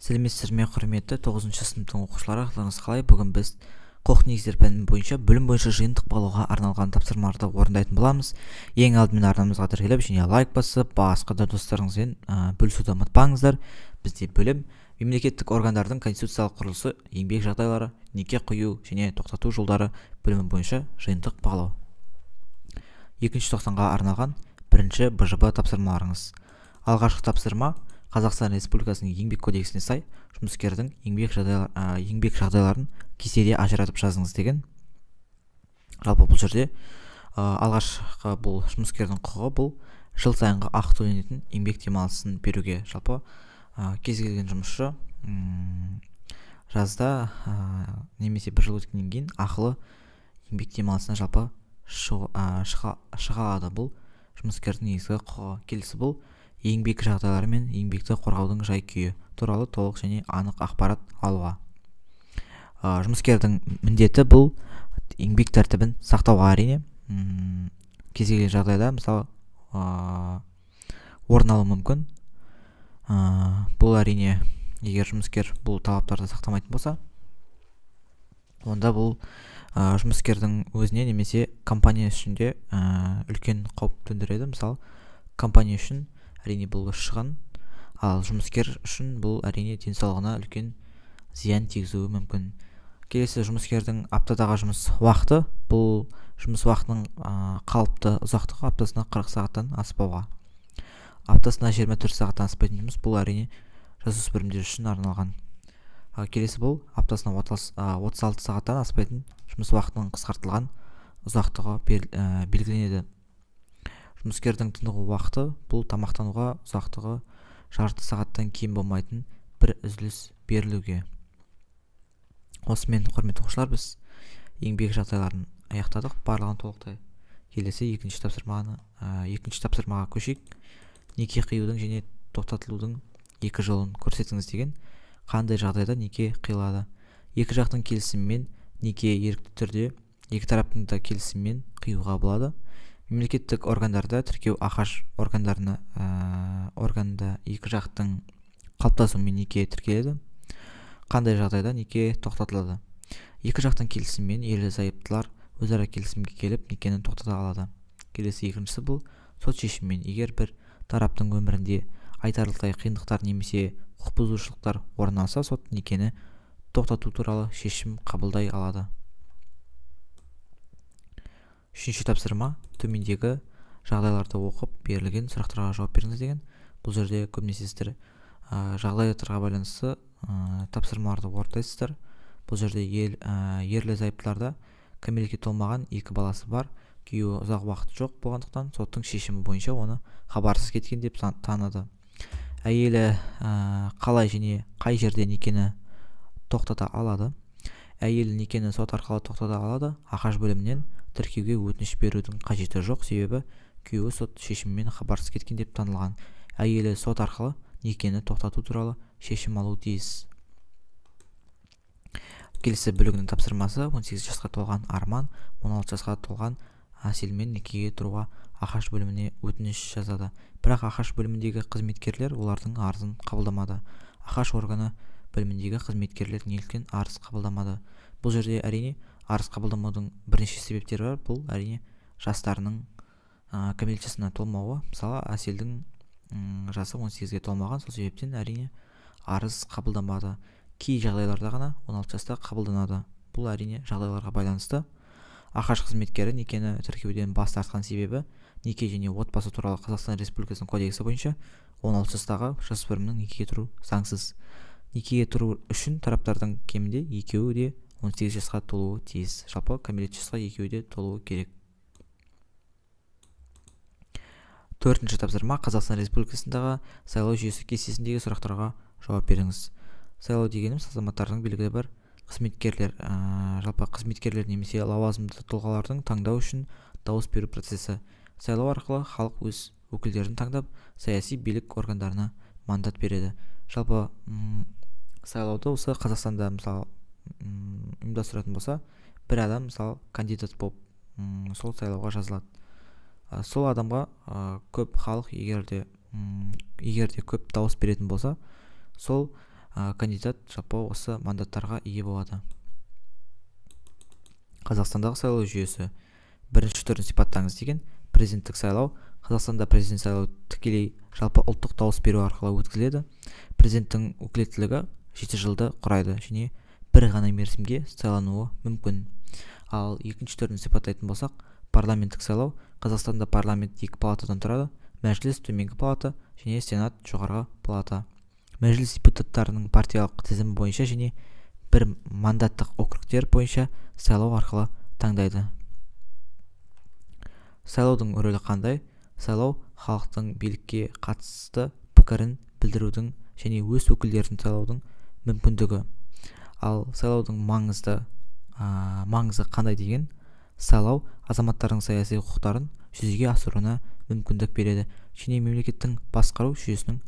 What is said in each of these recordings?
Сәлеметсіздер ме құрметті 9-шы сыныптың оқушылары, қалыңыз қалай? Бүгін біз құқық негіздері пәні бойынша бөлім бойынша жиынтық бағалауға арналған тапсырмаларды орындайтын боламыз. Ең алдымен арнамызға тіркеліп және лайк басып, басқа да достарыңызбен бөлісуді ұмытпаңыздар. Бізде бөлім мемлекеттік органдардың конституциялық құрылысы, еңбек жағдайлары, неке қию және тоқтату жолдары бөлімі бойынша жиынтық бағалау. Екінші тоқсанға арналған бірінші БЖБ тапсырмаларыңыз. Алғашқы тапсырма: Қазақстан Республикасының еңбек кодексіне сай жұмыскердің еңбек жағдайларын кестеде ажыратып жазыңыз деген. Жалпы бұл жерде алғашқы бұл жұмыскердің құқығы бұл жыл сайынғы ақы төленетін еңбек демалысын беруге. Жалпы кез келген жұмысшы жазда немесе бір жыл өткеннен кейін ақылы еңбек демалысына жалпы шыға алады. Бұл жұмыскердің негізгі құқығы. Келесі бұл еңбек жағдайлары мен еңбекті қорғаудың жай-күйі туралы толық және анық ақпарат алуға. Жұмыскердің міндеті бұл еңбек тәртібін сақтауға. Әрине кез келген жағдайда мысалы орын алуы мүмкін. Бұл әрине егер жұмыскер бұл талаптарды сақтамайтын болса, онда бұл жұмыскердің өзіне немесе компания үшінде үлкен қауіп төндіреді. Мысалы компания үшін әрине бұл шығын, ал жұмыскер үшін бұл әрине денсаулығына үлкен зиян тигізуі мүмкін. Келесі жұмыскердің аптадағы жұмыс уақыты. Бұл жұмыс уақытының қалыпты ұзақтығы аптасына 40 сағаттан аспауға. Аптасына 24 сағаттан аспайтын жұмыс бұл әрине жасөспірімдер үшін арналған. Келесі бұл аптасына 36 сағаттан аспайтын жұмыс уақытының қысқартылған ұзақтығы белгіленеді. Жұмыскердің тынығу уақыты бұл тамақтануға ұзақтығы жарты сағаттан кем болмайтын бір үзіліс берілуге. Осымен құрметті оқушылар, біз еңбек жағдайларын аяқтадық, барлығын толықтай. Келесі екінші тапсырмаға көшейік. Неке қиюдың және тоқтатылудың екі жолын көрсетіңіз деген. Қандай жағдайда неке қиылады? Екі жақтың келісімімен неке ерікті түрде, екі тараптың да келісімімен қиюға болады. Мемлекеттік органдарда тіркеу ағаш органда екі жақтың қалыптасуымен неке тіркеледі. Қандай жағдайда неке тоқтатылады? Екі жақтың келісімімен ерлі-зайыптылар өзара келісімге келіп некені тоқтата алады. Келесі екіншісі бұл сот шешімімен. Егер бір тараптың өмірінде айтарлықтай қиындықтар немесе құқық бұзушылықтар орын алса, сот некені тоқтату туралы шешім қабылдай алады. Үшінші тапсырма: төмендегі жағдайларды оқып берілген сұрақтарға жауап беріңіз деген. Бұл жерде көбінесе сіздер жағдайларға байланысты тапсырмаларды орындайсыздар. Бұл жерде ерлі-зайыптыларда кәмелетке толмаған екі баласы бар, күйеуі ұзақ уақыт жоқ болғандықтан соттың шешімі бойынша оны хабарсыз кеткен деп таныды. Әйелі қалай және қай жерде некені тоқтата алады? Әйел некені сот арқылы тоқтата алады. Ағаш бөлімінен тіркеуге өтініш берудің қажеті жоқ, себебі күйеуі сот шешімімен хабарсыз кеткен деп танылған. Әйелі сот арқылы некені тоқтату туралы шешім алу тиіс. Келесі бөлігінің тапсырмасы: 18 жасқа толған Арман 16 жасқа толған Әселмен некеге тұруға ағаш бөліміне өтініш жазады. Бірақ ағаш бөліміндегі қызметкерлер олардың арызын қабылдамады. Ағаш органы бөліміндегі қызметкерлер неліктен арыз қабылдамады? Бұл жерде әрине арыз қабылдамаудың бірнеше себептері бар. Бұл әрине жастарының кәмелет жасына толмауы. Мысалы Әселдің жасы 18-ге толмаған, сол себептен әрине арыз қабылдамады. Кей жағдайларда ғана 16 жаста қабылданады. Бұл әрине жағдайларға байланысты. Ағаш қызметкері некені тіркеуден бас тартқан себебі неке және отбасы туралы Қазақстан Республикасының кодексі бойынша 16 жастағы жасөспірімнің некеге тұру заңсыз. Некеге тұру үшін тараптардың кемінде екеуі де 18 жасқа толуы тиіс. Жалпы кәмелет жасқа екеуі де толуы керек. Төртінші тапсырма: Қазақстан Республикасындағы сайлау жүйесі кестесіндегі сұрақтарға жауап беріңіз. Сайлау дегеніміз азаматтардың белгілі бір қызметкерлер, жалпы қызметкерлер немесе лауазымды тұлғалардың таңдау үшін дауыс беру процесі. Сайлау арқылы халық өз өкілдерін таңдап, саяси билік органдарына мандат береді. Жалпы сайлауды осы Қазақстанда мысалы ұйымдастыратын болса, бір адам мысалы кандидат болып сол сайлауға жазылады. Сол адамға көп халық егерде көп дауыс беретін болса, сол кандидат жалпы осы мандаттарға ие болады. Қазақстандағы сайлау жүйесі. Бірінші түрін сипаттаңыз деген. Президенттік сайлау. Қазақстанда президент сайлау тікелей жалпы ұлттық дауыс беру арқылы өткізіледі. Президенттің өкілеттілігі 7 жылды құрайды және бір ғана мерзімге сайлануы мүмкін. Ал екінші түрін сипаттайтын болсақ, парламенттік сайлау. Қазақстанда парламент 2 палатадан тұрады. Мәжіліс төменгі палата және сенат жоғарғы палата. Мәжіліс депутаттарының партиялық тізімі бойынша және бір мандаттық округтер бойынша сайлау арқылы таңдайды. Сайлаудың рөлі қандай? Сайлау халықтың билікке қатысты пікірін білдірудің және өз өкілдерін сайлаудың мүмкіндігі. Ал сайлаудың маңызы қандай деген? Сайлау азаматтардың саяси құқықтарын жүзеге асыруына мүмкіндік береді және мемлекеттің басқару жүйесінің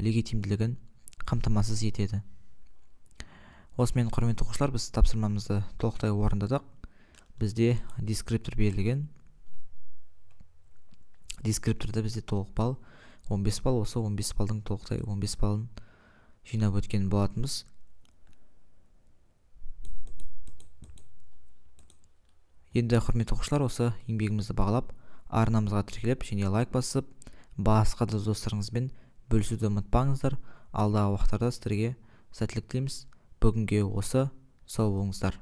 легитимділігін қамтамасыз етеді. Осымен, құрметті оқушылар, біз тапсырмамызды толықтай орындадық. Бізде дескриптор берілген. Дескрипторда бізде толық балл 15 балл, осы 15 балдың толықтай 15 балын жинап өткен болатынбыз. Енді, құрметті оқушылар, осы еңбегімізді бағалап, арнамызға тіркеліп және лайк басып, басқа да достарыңызбен бөлісуді ұмытпаңыздар. Алдағы уақыттарда сіздерге сәттілік тілейміз. Бүгінге осы. Сау болыңыздар.